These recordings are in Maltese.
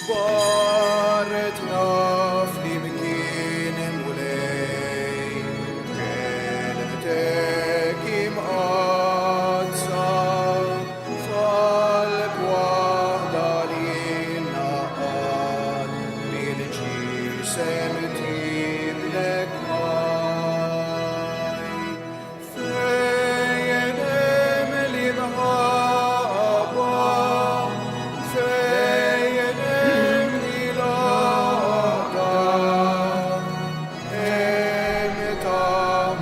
جبارتنا فليمكن مولاي كلمتك مقدسة فالك وحدة لينا قد بالجسم تيب لك هاي فين املي بهابا فين املي لادا امتا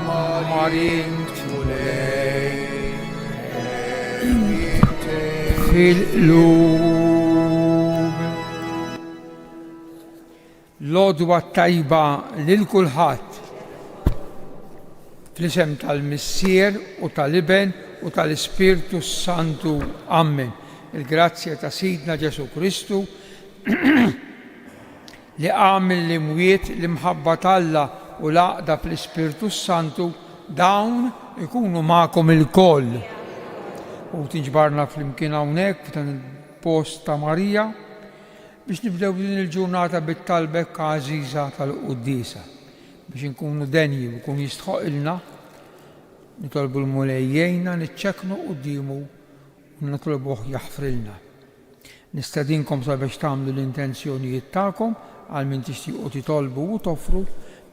مارين مولاي في القلوب. العدوى الطيبة للكلħat fl-isem tal-Missier u tal-Iben u tal-Ispirtu Santu. Amen. Il-grazzja ta' Sidna Ġesu Kristu li għamil l-imwiet l-imħabba talla u l-għaqda fl-Ispirtu Santu dawn ikunu ma'kom il-koll. U tinġbarna fl-imkien hawnhekk f'dan il-post ta' Marija biex nibdew din il-ġurnata bit-talbek għażiża tal-Qudiesa biex inkunu denji u kun jistħoqilna nitolbu l-mulejjejna niċċeknu qudiemu u nitolbuh jaħfrilna. Nistedinkom sabiex tagħmlu l-intenzjonijiet tagħkom għal min tixtiequ titolbu u toffru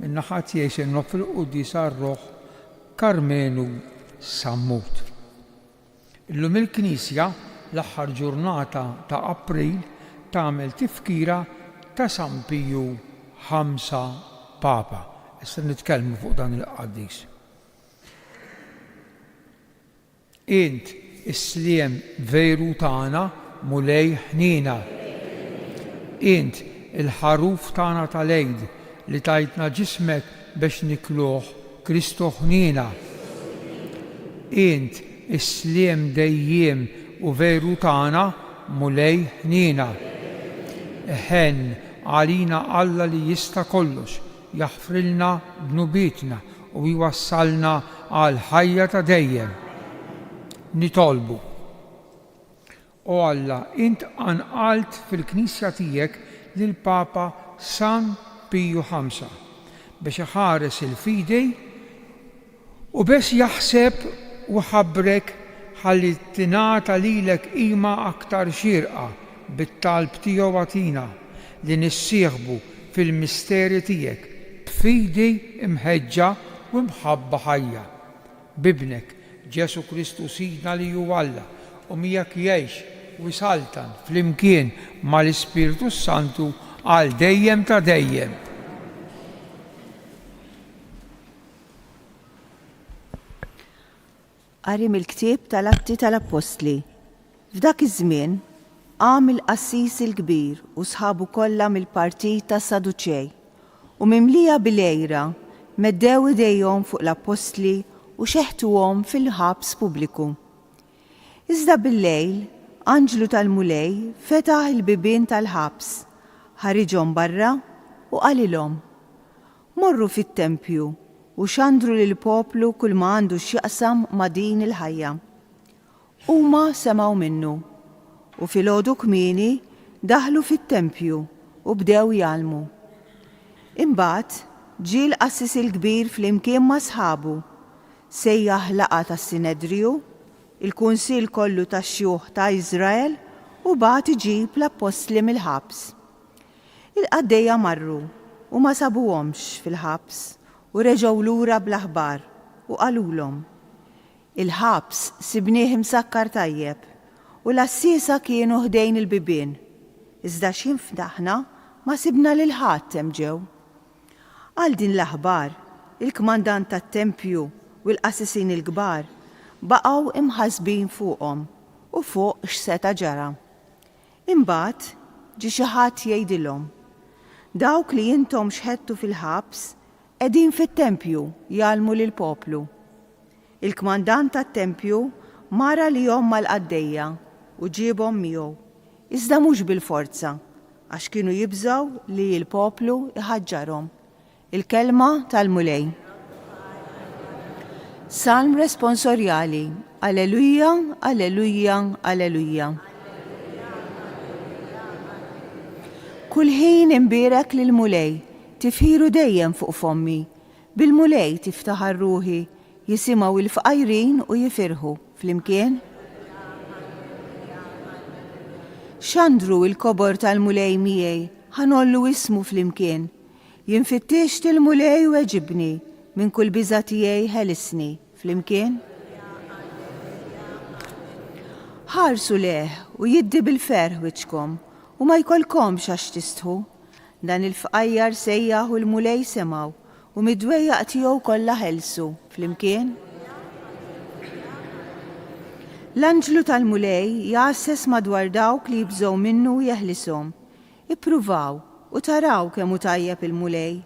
min naħa tiegħi se noffri l-Qudiesa r-Roħ Karmenu Sammut. Illum il-Knisja l-aħħar ġurnata ta' April tagħmel tifkira ta' San Piju ħamsa Papa. Issa nitkellmu fuq dan il-qaddis. Int is-sliem veru tagħna mulej ħnina. Int il-ħaruf tagħna tal-għid li tajtna ġismek biex nikluh Kristu ħnina. Int is-sliem dejjem u veru tagħna mulej ħnina. Ħen għalina Alla li jista' kollox jaħfrilna b'nubietna u jwassalna għal ħajja ta' dejjem. Nitolbu. O Alla, int għanqalt fil-Knisja tiegħek lil Papa San Piju ħamsa biex iħares il-fidej u biex jaħseb u ħabbrek ħalli tingħata lilek qima aktar xierqa bit-talb tiegħu għatina li nissieħbu fil-misteri tiegħek b'fidi imħeġġa u mħabba ħajja. Bibnek Ġesu Kristu Sidna li hu Alla u miegħek jgħix u jsaltan flimkien mal-Ispirtu Santu għal dejjem ta' dejjem. Qari mill-ktieb tal-Atti tal-Apostli. F'dak iż-żmien qam il-qassis il-kbir u sħabu kollha mill-partit tas-Saduċej u mimlija bil-għejra meddew idejhom fuq l-apostli u xeħtuhom fil-ħabs pubbliku. Iżda bil-lejl anġlu tal-mulej fetaħ il-bibien tal-ħabs, ħariġhom barra u qalilhom: morru fit-tempju u xandru lill-poplu kull ma għandu x'jaqsam ma' din il-ħajja. Huma semgħu minnu u filgħodu kmieni daħlu fit-tempju u bdew jgħallmu. Imbagħad ġie l-qassis il-kbir flimkien ma' sħabu, sejjaħ laqgħa tas-Sinedriju, il-Kunsill kollu tax-xjuħ ta' Iżrael u bagħad iġib l-apostli mill-ħabs. Il-qaddejja marru u ma sabuhomx fil-ħabs u reġgħu lura bl-aħbar u qalulhom: il-ħabs sibnieh imsakkar tajjeb u l-assiesa kienu ħdejn il-bibien, iżda x'inftaħna ma sibna lil ħadd hemm ġew. Għal din l-aħbar, il-kmandant tat-tempju u l-qassisin il-kbar baqgħu imħasbin fuqhom u fuq x'seta ġara. Imbagħad ġie xi ħadd jgħidilhom: dawk li intom xħedtu fil-ħabs qegħdin fit-tempju jgħallmu lill-poplu. Il-kmandant tat-tempju mara lihom mal-qaddejja u ġiebhom miegħu, iżda mhux bil-forza għax kienu jibżgħu li l-poplu iħaġġarhom. Il-kelma tal-mulej. Salm responsorjali. Alleluja, alleluja, alleluja. kull ħin imbierek lil mulej, tifħiru dejjem fuq fommi. Bil-mulej tiftaħar ruħi, jisimaw il-fqajrin u jifirħu flimkien. Xandru il-kobor tal-mulej miegħi, ħanollu ismu flimkien. Jinfittix til-mulej u eġibni, minn kull biża tiegħi ħelisni flimkien. Ħarsu leħ u jiddi bil-ferħ wiċkom u ma jkollkomx għax tistħu. Dan il-fqajjar sejjaħ u l-mulej semaw u midwejjaq tiegħu kollha ħelsu flimkien. L-anġlu tal-mulej jassess madwar dawk li jibżgħu minnu jeħlishom. Ippruvaw u taraw kemm hu tajjeb il-mulej.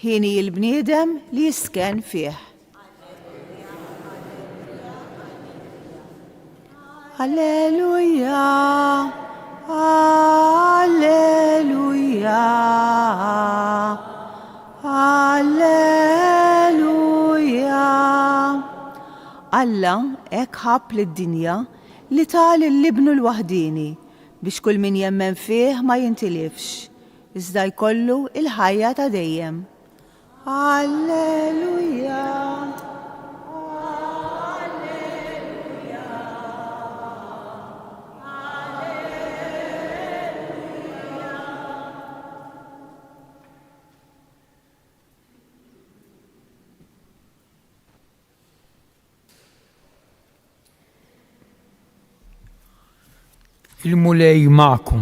Ħini l-bniedem li jisken fih. Alleluja, alleluja, alleluja. Alla hekk ħabb lid-dinja li tal il-libnu l-waħdini biex kull min jemmen fih ma jintilifx, iżda jkollu il-ħajja ta' dejjem. Alleluja. Il-mulej ma'kum.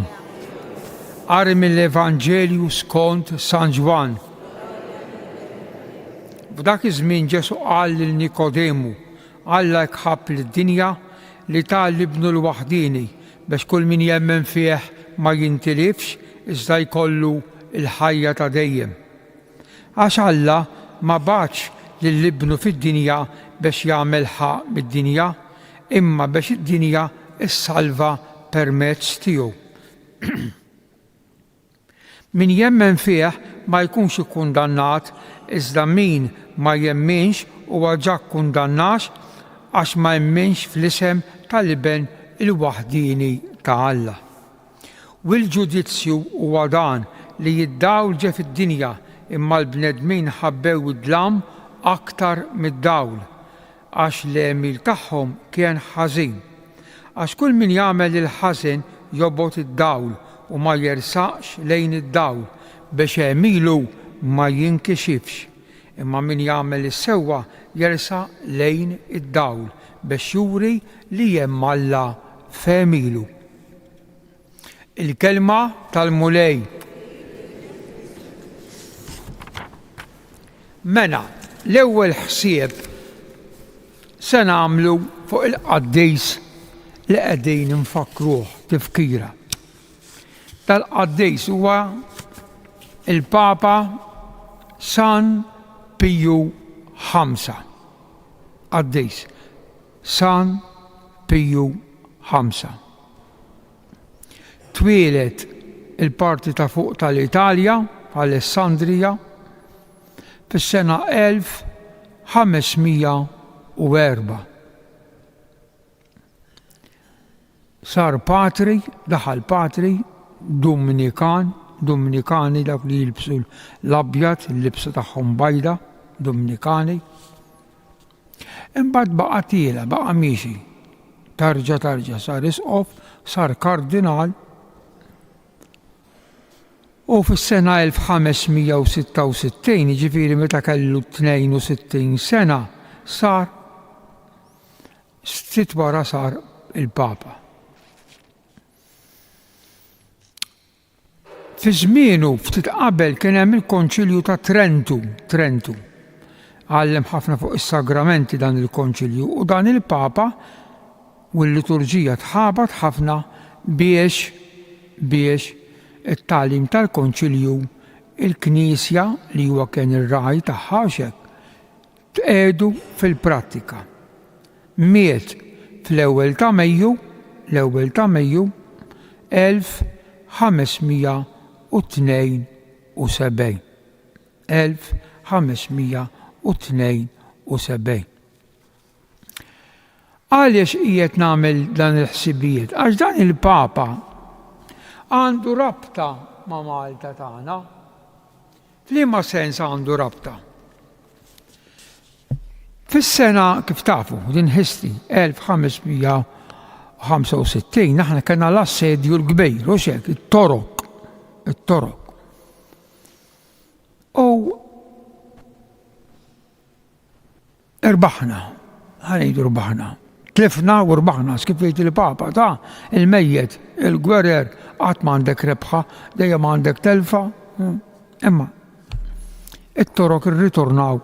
Qari mill-Evanġelju skont San Ġwan. F'dak iż-żmien Ġesu qal lil Nikodemu, Alla hekk ħabb lid-dinja li tal l-ibnu l-waħdini biex kull min jemmen fih ma jintilifx iżda jkollu l-ħajja ta' dejjem. Għax Alla ma bagħatx lill-ibnu fid-dinja biex jagħmel ħaq mid-dinja, imma biex id-dinja issalva permezz tiegħu. Min jemmen fih ma jkunx ikkundannat, iżda min ma jemminx huwa ġa kkundannax għax ma jemminx fl-isem tal-Ibn il-waħdini ta' Alla. U l-ġudizzju huwa dan li jiddawl ġe fid-dinja imma l-bnedmin ħabbew id-dlam aktar mid-dawl għax l-emil tagħhom kien ħażin. Għax kull min jagħmel il-ħażin jobgħod id-dawl u ma jersaqx lejn id-dawl biex emilu ma jinkixifx. Imma min jagħmel is-sewwa jersaq lejn id-dawl biex juri li hemm Alla f'emilu. Il-kelma tal-mulej. Mena, l-ewwel ħsieb se nagħmlu fuq il-qaddejs li qegħdin infakruh tifkira. Tal-qaddejs huwa il-Papa San Piju V. Qaddejs San Piju V. Twieled il-parti ta' fuq tal-Italja, Alessandrija, fis-sena 1504. Sar patri, daħal patri, Dominikani dak li jilbsu l-abjad, il-libsa tagħhom bajda, Dominikani. Imbagħad baqa' tiela, baqa' miexi. Tarġa' sar isqof, sar kardinal. U fis-sena 1566, ġifieri meta kellu 62 sena, sar ftit wara sar il-Papa. Fi żmienu ftit qabel kien hemm il-Konċilju ta' Trentu. Għallem ħafna fuq is-sagramenti dan il-Konċilju u dan il-Papa u l-liturġija tħabat ħafna biex it-tagħlim tal-Konċilju il-Knisja li huwa kien ir-raj tagħha tqiegħdu fil-prattika. Miet fl-ewwel ta' Mejju 1572. 1572. Għaliex qiegħed nagħmel dan il-ħsibijiet? Għax dan il-Papa għandu rabta ma' Malta tagħna. F'liema sens għandu rabta? Fis-sena kif tafu din history 1565 aħna kellna l-assedju l-kbir u xek it-torok. U irbaħna, ħanejdu rbaħna. Tlifna u rbaħna, skifejt il-papa ta' il-mejjet, il-gwerer, qatt m'għandek rebħa, dejjem għandek telfa. Imma it-torok irritornaw.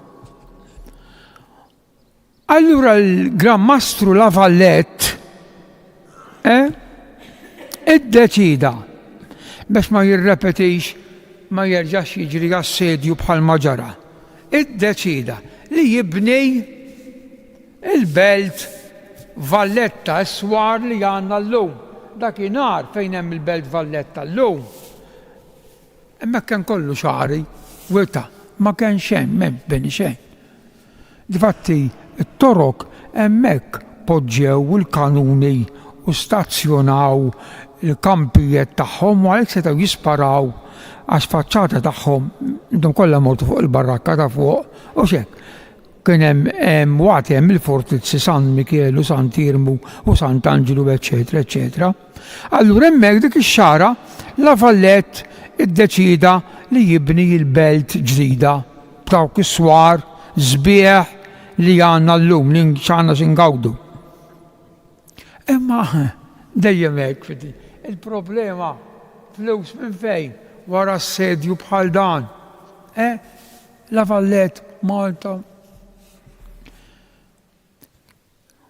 Allura l-Gran Mastru Lavallette iddeċida biex ma jirrepetix, ma jerġax jiġri assedju bħal ma ġara. Iddeċida li jibni il-belt Valletta s-swar li għandna llum. Dakinhar fejn hemm il-belt Valletta llum. Imma kien kollu xari, wita, ma kienx hemm beni xejn. Difatti it-torok hemmhekk poġġew il-kanuni u stazzjonaw il-kampijiet tagħhom u għalhekk setgħu jisparaw għax faċċata tagħhom intom kollha mortu fuq il-barakka ta' fuq u x'hekk. Kien hemm wagħti hemm il-fortizzi San Michelu, San Tirmu u Sant'Angelo, eċetera, eċetera. Allura hemmhekk dik ix-xara Lavallette iddeċida li jibni l-belt ġdida b'dawk is-swar sbieħ li għandna llum li x'għandna x'ingawdu. Imma dejjem hekk fidi. Il-problema flus minn fejn wara assedju bħal dan. Lavallette, Malta.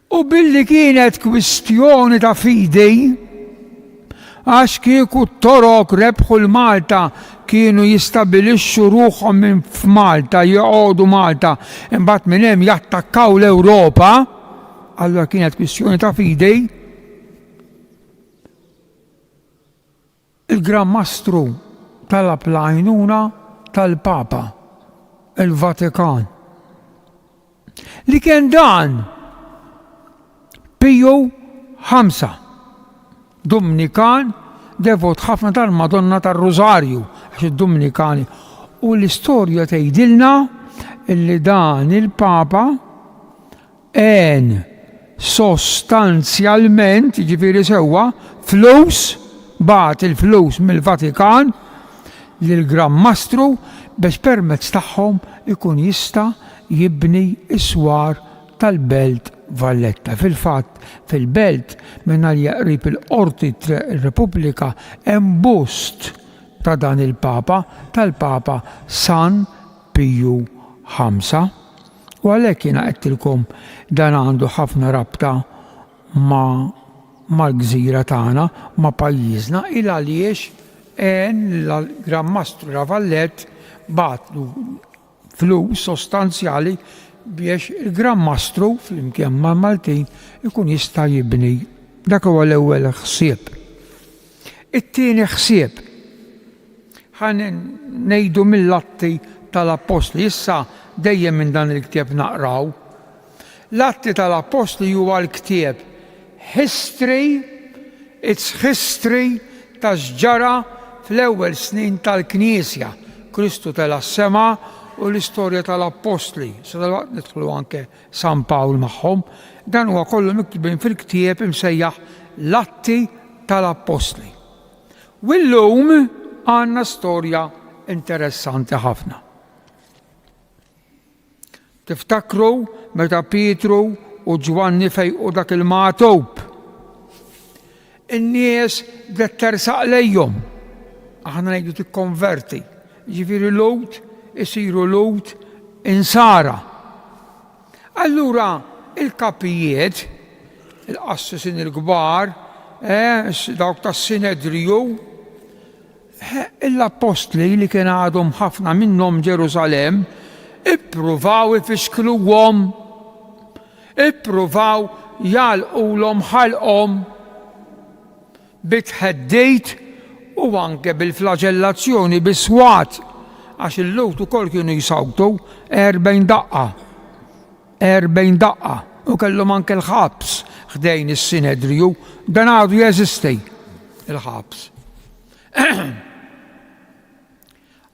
U billi kienet kwistjoni ta' fidi, għax kieku t-torok rebħu l-Malta kienu jistabilixxu ruħhom minn f'Malta, joqogħdu Malta, imbagħad minn hemm jattakkaw l-Ewropa, allura kienet kwistjoni ta' fidi. Il-Gran Mastru talab l-għajnuna tal-Papa, il-Vatikan. Li kien dan Piju V, Dominikan, devot ħafna tal-Madonna tar-Rożarju, għax id-Dominikani. U l-istorja tgħidilna li dan il-Papa sostanzjalment, jiġifieri sewwa, flus, bagħat il-flus mill-Vatikan lill-Gran Mastru biex permezz tagħhom ikun jista' jibni s-swar tal-belt Valletta. Fil-fatt, fil-belt minna li jaqrib il-qorti Repubblika hemm bust ta' dan il-Papa, tal-Papa San Piju V. U għalhekk jiena qedtilkom dan għandu ħafna rabta mal-gżira tagħna, ma' pajjiżna, il għaliex l-Gran Mastru Lavallette batlu flus sostanzjali biex il-Gran Mastru fl-imkien ma' Maltin ikun jista' jibni. Dak huwa l-ewwel ħsieb. It-tieni ħsieb ħan ngħidu mill-Atti tal-Apostli, issa dejjem minn dan il-ktieb naqraw. L-Atti tal-Apostli huwa l-ktieb it's history ta' x'ġara fl-ewwel snin tal-Knisja. Kristu tela s-sema u l-istorja tal-Apostli. Sadal-waqt nidħlu anke San Pawl magħhom. Dan huwa kollu miktubin fil-ktieb imsejjaħ l-Atti tal-Apostli. U llum għandna storja interessanti ħafna. Tiftakru meta Pietru u Ġwanni fejqu dak il-magħtub. In-nies bdet tersaq lejhom. Aħna ngħidu tikkonverti. Ġifieri Lowt isiru Lowt insara. Allura il-kapijiet, il-qassisin il-kbar, dawk tas-Sinedriju, l-Apostli li kien għadhom ħafna minnhom Ġerusalemm, ippruvaw ifixkluhom, ippruvaw jalqulhom ħalqhom bitħeddejt u anke bil-flagellazzjoni bis-swat għax il-Lowt ukoll kienu jsawtu 40 daqqa u kellhom anke l-ħabs ħdejn is-Sinedriju, dan għadu jeżisti il-ħabs.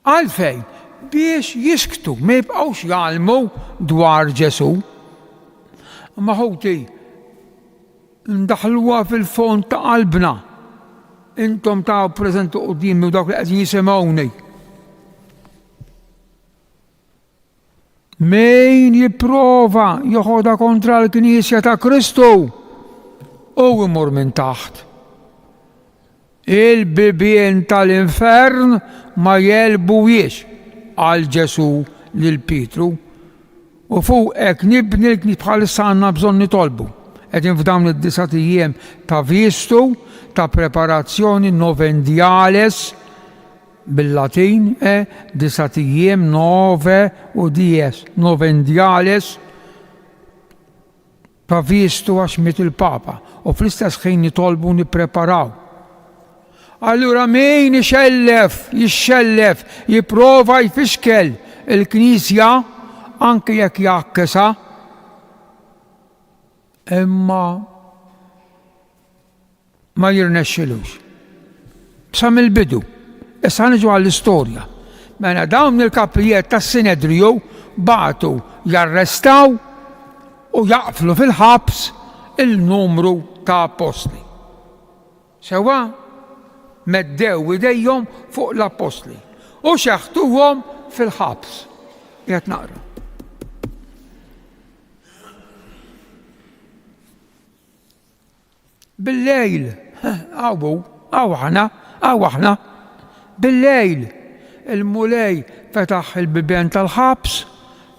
Għalfejn biex jisktu, ma jibqgħux jgħalmu dwar Ġesu. Ma ħoti ndaħluha fil-fond ta' qalbna. Intom ta' preżenti qudiemi u dawk li qegħdin jisimgħuni. Min jipprova joħodha kontra l-Knisja ta' Kristu u jmur minn taħt. Il-bibien tal-infern ma jelbujiex għal Ġesu lil Pietru u fuq hekk nibni l-Knisja bħalissa għandna bżonn nitolbu. Qegħdin f'dawn id-9 ijiem ta' vistu, ta' preparazzjoni novendiales bil-Latin, 9 ijiem 9 u 10 novendiales ta' vistu għax miet il-Papa u fl-istess ħin nitolbu nippreparaw. Allura min jixxellef, jipprova jfixkel il-Knisja anke jekk jakkesa, imma ma jirnexxilux. Sa mill-bidu, issa niġu għall-istorja. Mela dawn il-kapijiet tas-Sinedriju bagħtu jarrestaw u jaqflu fil-ħabs il-numru ta' apostli. Sewa meddew idejhom fuq l-apostli u xeħtuhom fil-ħabs. Qed naqra. Bil-lejl, aħna, bil-lejl il-mulej fetaħ il-bibien tal-ħabs,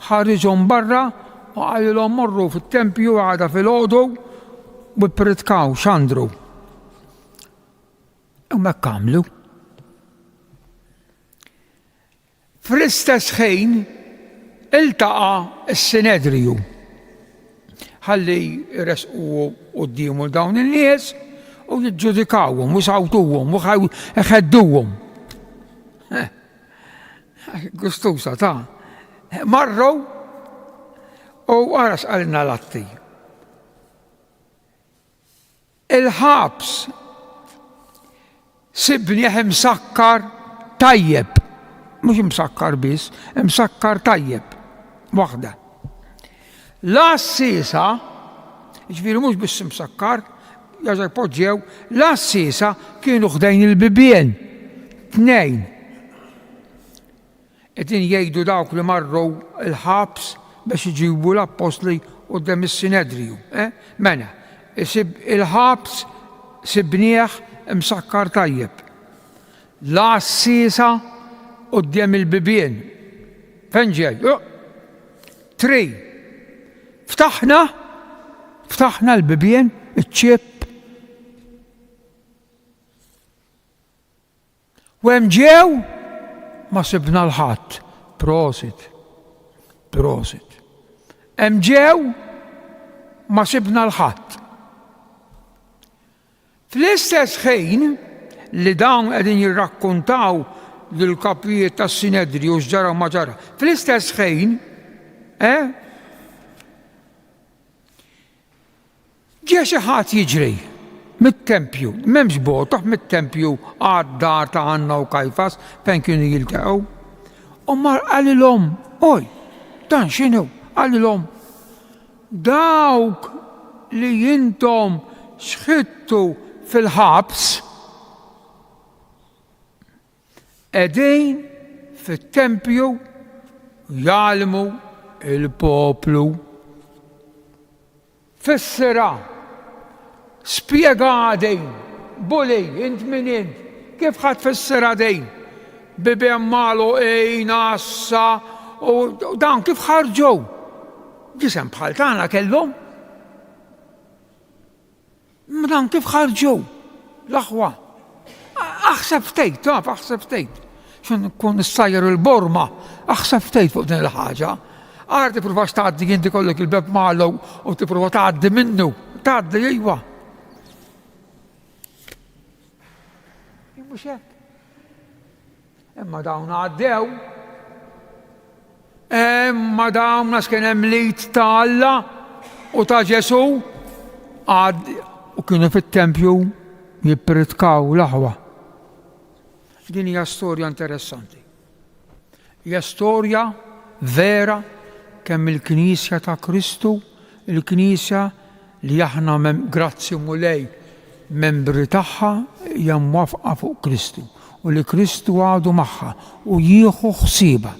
ħarġhom barra u għalilhom morru fit-tempju għada fil-għodu u pritkaw xandru. U ma kamlu. Fl-istess ħin iltaqa' is-Sinedriju ħalli jresqu qudiemu dawn in-nies u jiġġudikawhom u sawtuhom u ħedduhom. Gustusa ta' marru u wara sqalna latti. Il-ħabs sibnieh imsakkar tajjeb, mhux imsakkar biss, imsakkar tajjeb waħda. L-assisa, ġifieri mhux biss imsakkar, jaġar poġġew, l-assisa kienu ħdejn il-bibien, 2. Qegħdin jgħidu dawk li marru l-ħabs biex iġibu l-apostli quddiem is-Sinedriju. Mela, il-ħabs sibnieh imsakkar tajjeb. L-assisa quddiem il-bibien. Fejn ġej? 3. Ftaħna l-bibien, iċ-ċieb. U hemm ġew ma sibna l-ħadd. Prosit. Hemm ġew ma sibna l-ħadd. Fl-istess ħin li dawn qegħdin jirrakkuntaw lill-kapijiet tas-Sinedriju x'ġara ma ġara. Fl-istess ħin ġie xi ħadd jiġri mit-tempju, m'hemmx botaħ mit-tempju għad-dar ta' Anna u Kajfas fejn kienu jiltaqgħu. U mar qalilhom, oj, dan x'inhu? Qalilhom dawk li intom xħittu fil-ħabs qegħdin fit-tempju jgħallmu il-poplu. Fissira, spjega dejn, bulej, int min int, kif ħadd fissira dejn? Bibien malu assa u dawn kif ħarġew? Ġisem bħal tagħna kellhom. Ma dawn kif ħarġew? L-aħwa. Aħseb ftejt. X'un kun issajjar il-Borma, aħseb ftejt fuq din il-ħaġa. Għar tipprova tgħaddi inti kollok il-beb magħlu u tipprova tgħaddi minnu. Tgħaddi ejwa. Mhux hekk. Imma dawn għaddew. Imma dawn nas kien hemm lit ta' Alla u ta' Ġesu u kienu fit-tempju jippritkaw l-aħwa. Din hija storja interessanti. Hija storja vera kemm il-Knisja ta' Kristu, il-Knisja li aħna grazzi mulej membri tagħha hija mwafqa fuq Kristu u li Kristu għadu magħha u jieħu ħsiebha.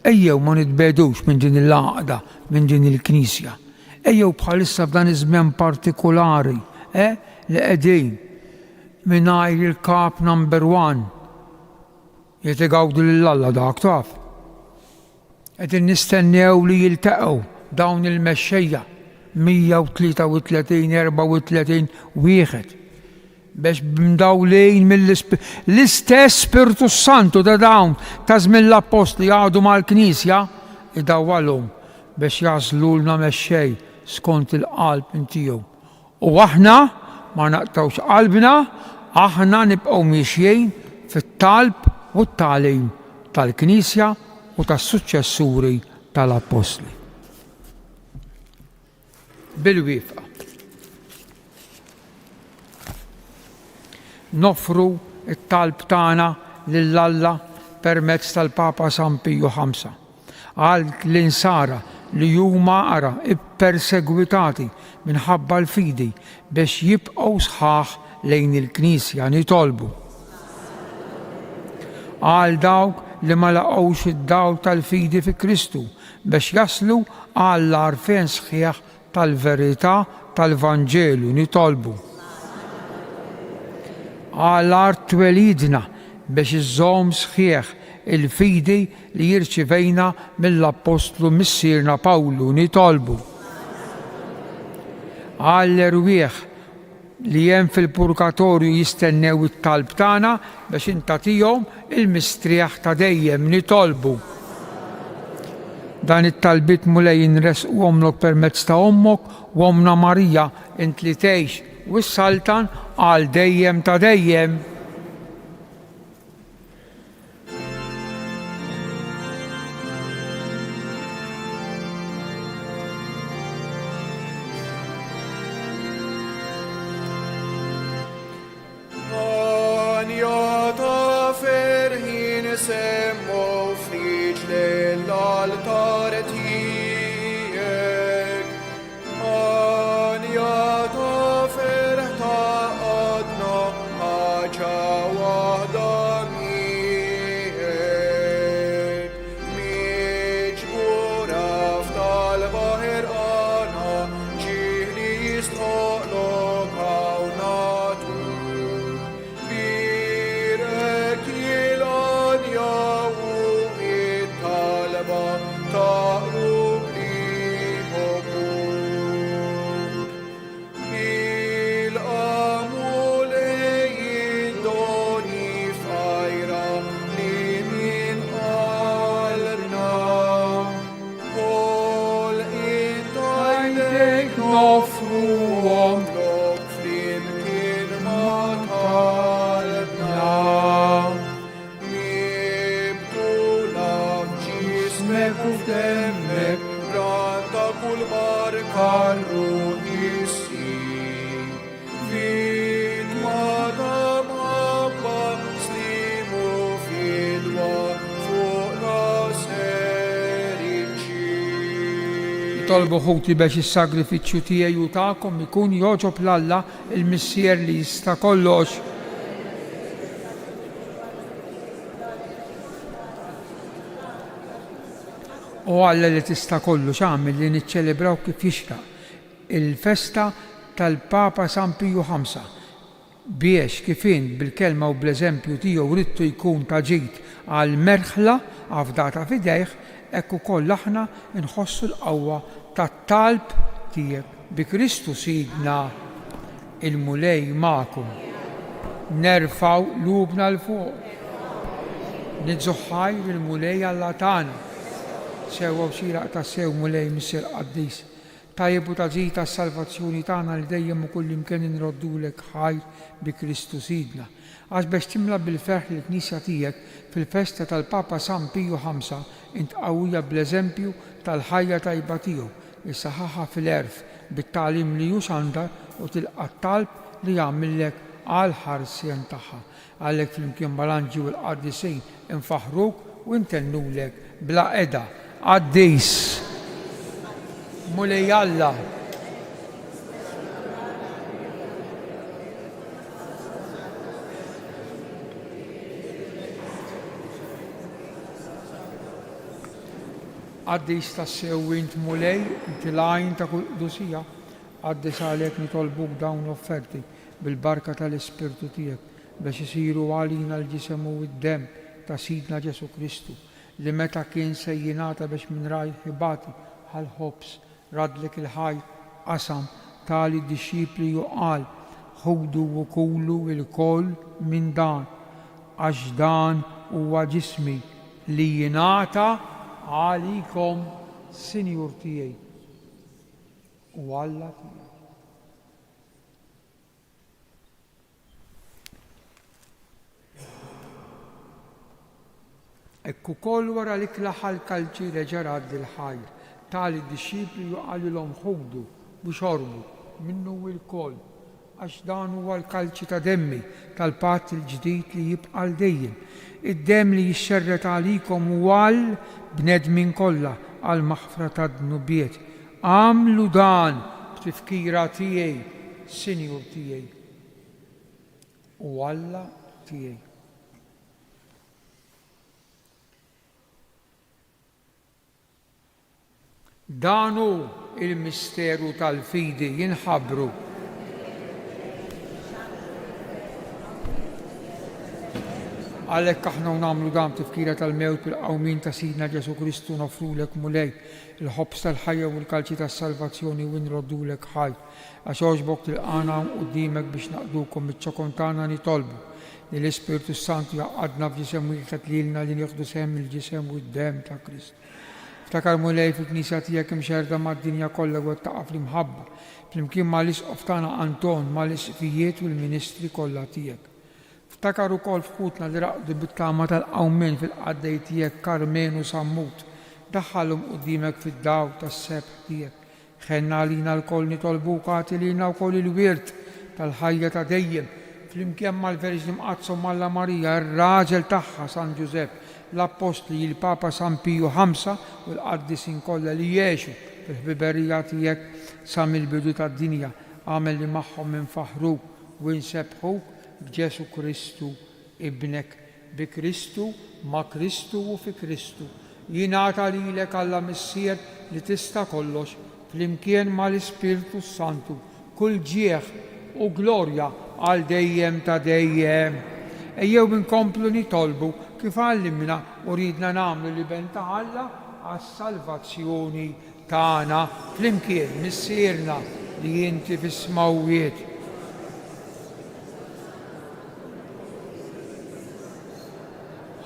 Ejjew ma nitbedux minn din il-għaqda, minn din il-Knisja. Ejjew bħalissa f'dan iż-żmien partikolari li qegħdin mingħajr il-kap number 1 jitigawdu lill-Alla dak taf. Qegħdin nistennew li jiltaqgħu dawn il-mexxejja 133, 34 wieħed biex b'mdawlejn l-istess Spiritu Santu ta' dawn ta' żmien l-Apostli għadu mal-Knisja idawwalhom biex jażlulna mexxej skont il-qalb tiegħu. U aħna ma naqtawx qalbna, aħna nibqgħu mixjejn fit-talb u t-tagħlim tal-Knisja u tas-suċċessuri tal-Apostli. Bil-wifqa nofru it-talb tagħna lill-Alla permezz tal-Papa San Piju V għal l-insara li huma ara ippersegwitati minħabba l-fidi biex jibqgħu sħaħ lejn il-Knisja nitolbu. Għal dawk li ma laqgħux id-dawl tal-fidi fi Kristu biex jaslu għal l-għarfien sħiħ tal-verità tal-Vanġelu nitolbu. Għal art twelidna biex iżżomm sħiħ il-fidi li jirċivejna mill-Apostlu missierna Pawlu nitolbu. Għal l-erwieħ li hemm fil-purgatorju jistennew it-talb tagħna biex intatihom il-mistrieħ ta' dejjem nitolbu. Dan it-talbit mulej inresquhomlok permezz ta' ommok u Omna Marija int li tgħix u s-Saltan għal dejjem ta' dejjem. Anja ta' ferħin semmu friġ l-altar tiegħek. Anja ta' ferħ ta' għadna ħaġa waħda miegħek. Miġbura f'talba ħerqana ġieli jistħoqlok hawn natur. Birek jil-Anja u it-talba taqrub lihom. Nofruhom Lok flimkien ma' talbna. Mibtula f'ġismek u f'demmek ranta kull barka ruħ issir. Fil-mada mabba slimu fidwa fuq raser iġġir. Tolbu ħuti biex is-sagrifiċċju tiegħi u tagħkom ikun joġob l-Alla il-Missier li jista' kollox. U Alla li tista' kollox għamil li niċċelebraw kif jixraq il-festa tal-Papa San Piju V biex kifin bil-kelma u bl-eżempju tiegħu rittu jkun ta' ġid għal merħla għafdata fidejh hekk ukoll aħna nħossu l-qawwa tat-talb tiegħek bi Kristu Sidna il-mulej magħkom. Nerfaw lubna l fuq. Nitżuħħaj il-mulej Alla tagħna. Sewwa xieraq ta' sew mulej Missier Qaddis. Tajjeb u taġid tas-salvazzjoni tagħna li dejjem u kull imkien inroddulek ħajr bi Kristu Sidna. Għax biex timla bil-ferħ l-Knisja tiegħek fil-festa tal-Papa San Piju V int qawwija bl-eżempju tal-ħajja tajba tiegħu, issaħħaħha fil-erf bit-tagħlim li hux għandha u tilqa' talb li jagħmillek għal ħarsien tagħha. Għalhekk flimkien mal-anġi u l-qaddisejn infaħruk u ntennulek bla qeda għaddejs mulej Alla. Għaddejs ta' sewwint mulej, inti lajn ta' kull qdusija, għaddis għalek nitolbuk dawn l-offerti bil-barka tal-Ispirtu tiegħek biex isiru għalina l-ġisem u d-dem ta' Sidna Ġesu Kristu li meta kien se jingħata biex minn raj ħibati ħal-ħobs radlek il-ħaj qasam tali d-dixxipli juqal ħudu u kulu il-koll minn dan għax dan huwa ġismi li jingħata għalikom Sinjur tiegħi u Alla tiegħi. Ekku koll wara li klaħal kalċi reġa' il-ħajr tali d-dixxipli juqalilhom ħudu biex xorbu minnu il-koll għax dan huwa l-kalċi ta' demmi tal-patt il-ġdid li jibqa' dejjem. Id-dem li jixxerret għalikom u għal bnedmin kollha għal maħfra ta' dnubiet. Għamlu dan b'tifkira tiegħi, Sinjur tiegħi u Alla tiegħi. Danu il-misteru tal-fidi jinħabru. Għalhekk aħna nagħmlu dan tifkira tal-mewt bil-qawmin ta' Sidna Ġesu Kristu nofrulek mulej il-ħobs tal-ħajja u l-kalċi tas-salvazzjoni u nroddulek ħaj. Għax għoġbok tilqana quddiemek biex naqdukom biċ-ċokon tagħna nitolbu li l-Ispirtu Santu jaqgħadna f'ġisem wieħed lilna li nieħdu sehem il-ġisem u d-dem ta' Kristu. Ftakar mulej fil-Knisja tiegħek imxerda mad-dinja kollha u taqaf l-imħabba flimkien mal-isqof tagħna Anton mal-isqifijiet u l-ministri kollha tiegħek. Ftakar ukoll f'ħutna li raqdu bit-tama tal-qawmien fil-qaddej tiegħek Karmen u Sammut. Daħħalhom quddiemek fid-daw tas-sebħ tiegħek. Ħenna għalina l-koll nitolbuk għati lilna wkoll il-wirt tal-ħajja ta' dejjem flimkien mal-Verġni Mqazza Malla Marija, ir-raġel tagħha San Ġusepp, l-Apostli il-Papa San Piju ħamsa u l-qaddisin kollha li jgħixu fil-ħbiberija tiegħek sa mill-bidu tad-dinja. Għamel li magħhom infaħruk u nsebħuk b'Ġesu Kristu ibnek, bi Kristu, ma' Kristu u fi Kristu. Jingħata lilek Alla Missier li tista' kollox flimkien mal-Ispirtu Santu, kull ġieħ u glorja għal dejjem ta' dejjem. Ejjew inkomplu nitolbu kif għallimna u ridna nagħmlu li ben ta' Alla għas-salvazzjoni tagħna flimkien missierna li inti fis-smawwiet.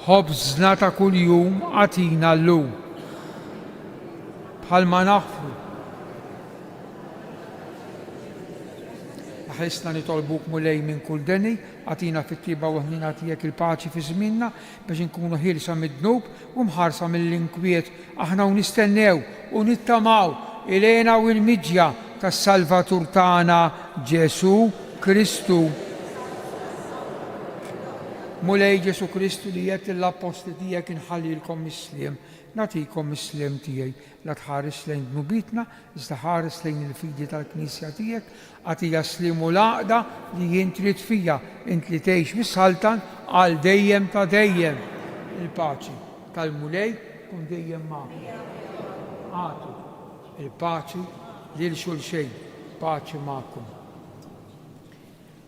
Ħobżna ta' kuljum għatina llum bħalma naħfru. Ħisna nitolbuk mulej minn kull deni, għatina fit-tiba u ħnina tiegħek il-paċi fi żminna biex inkunu ħilsa mid-dnub u mħarsa mill-inkwiet aħna u nistennew u nittamaw ilena u l-miġja tas-Salvatur tagħna Ġesu Kristu. Mulej Ġesu Kristu li jgħid l-apostli tiegħek inħallilkom misliem, nagħtikom misliem tiegħi la tħares lejn dnubitna, iżda ħares lejn il-fidi tal-Knisja tiegħek, għatija slim u laqda li jien trid fija int li tgħix bis-ħaltan għal dejjem ta' dejjem. Il-paċi tal-mulej kun dejjem magħkom. Għatu il-paċi lil xulxejn, paċi magħkom.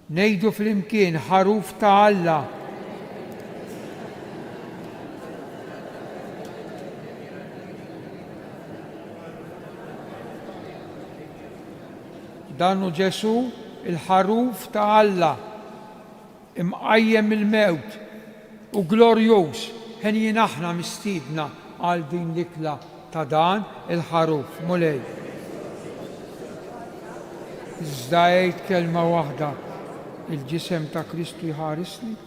Ngħidu flimkien ħaruf ta' Alla. Danu Ġesu il-ħaruf ta' Alla imqajjem il-mewt u glorjuż ħen aħna mistiedna għal din l-ikla ta' dan il-ħaruf mulej. Iżda jgħid kelma waħda il-ġisem ta' Kristu jħarisni.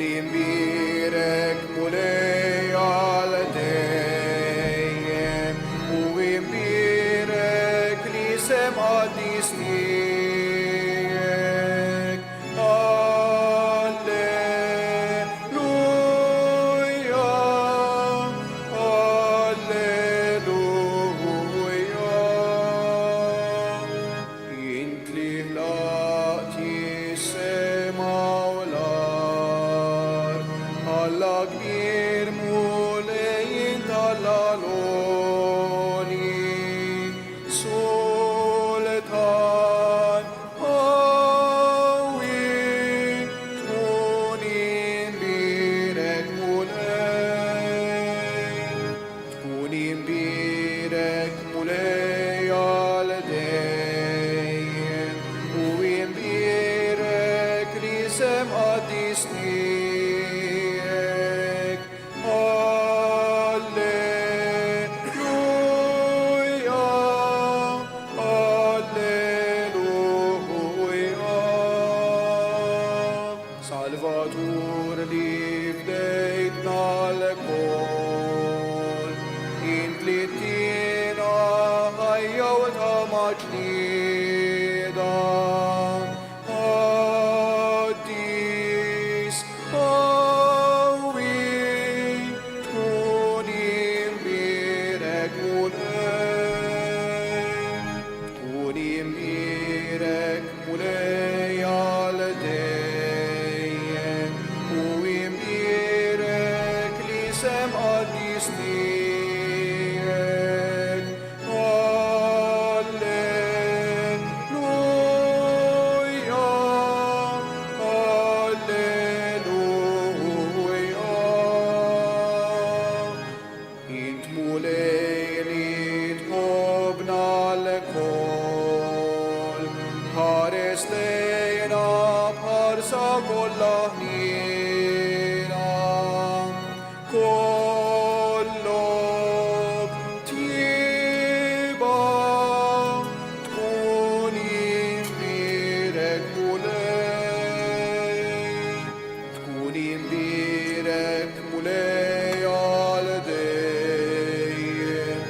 imbirek mulej għal dejjem u imbirek li sem għaddis tiegħek. Alleluja, alleluja. Int li ħlaqti s-sema u l-ard, Alla kbir mulej tal-għaloni, sultan għawi, tkun imbirek mulej għal dejjem u imbirek li sem għaddis tiegħek. Alleluja, alleluja. Salvatur li fdejtna l-kol, int li tina ħajja u tama ġdida. Għaddis għawi, tkun imbirek mulej għal dejjem u imbirek li sem għaddis tiegħek. Alleluja, alleluja. Int mulej li tħobna l-kol, ħares lejna bħarsa kollha ħnina. Kollok tjiba, tkun imbirek mulej għal dejjem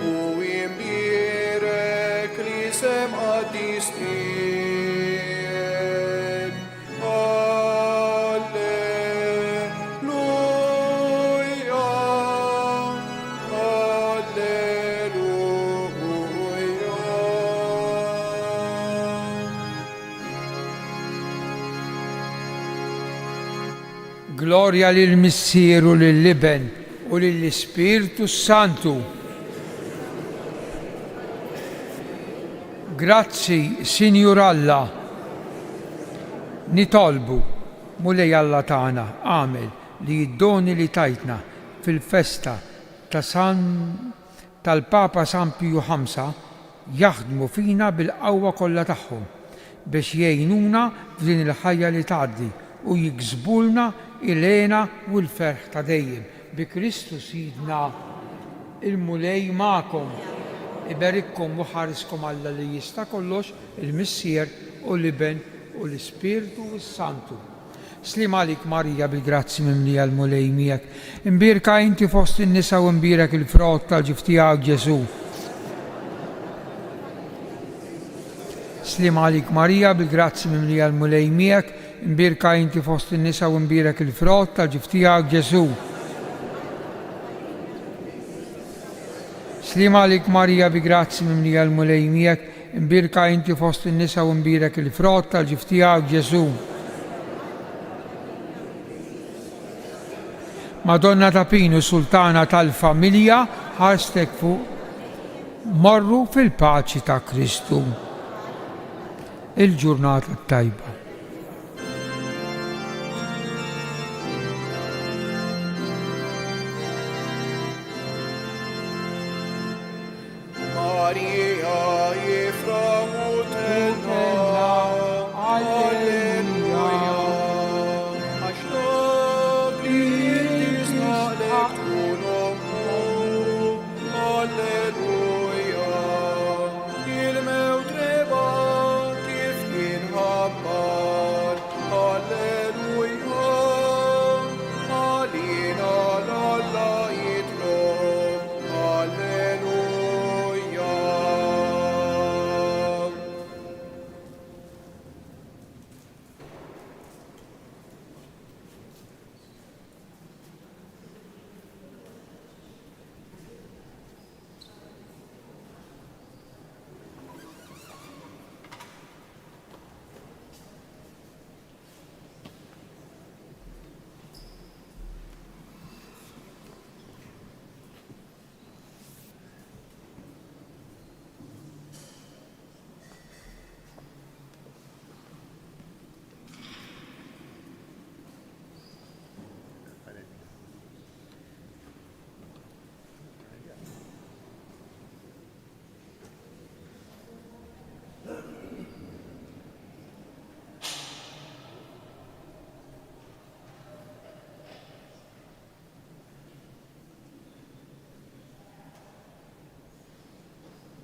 u imbirek li sem għaddis tiegħek. Alleluja, alleluja. Glorja lil Missieru lill-Iben u lill-Ispirtu Santu. Grazzi, Sinjur Alla, nitolbu mulej Alla tagħna għamel li jiddoni li tajtna fil-festa tal-Papa San Piju V jaħdmu fina bil-qawwa kollha tagħhom biex jgħinuna f'din il-ħajja li tgħaddi u jiksbulna il-għena u l-ferħ ta' dejjem. Bi Kristu Sidna, il-mulej ma'kom, iberikkom u ħariskom Alla li jista' kollox, il-Missier u l-Iben u l-Ispirtu Santu. Slim għalik Marija bil-grazzi mimlija l-mulej miegħek, imbirka inti fost in-nisa u imbirek il-frott tal-ġif tiegħek Ġesu. Slim għalik Marija bil-grazzi mimlija l-mulej miegħek, imbirka inti fost in-nisa u imbirek il-frott tal-ġif tiegħek Ġesu. Slim għalik Marija bil-grazzi mimlija l-mulej miegħek, imbirka inti fost in-nisa u imbirek il-frott tal-ġif tiegħek Ġesu. Madonna ta' Pinu, Sultana tal-Familja, ħarstek fuq morru fil-paċi ta' Kristu. Il-ġurnata tajba.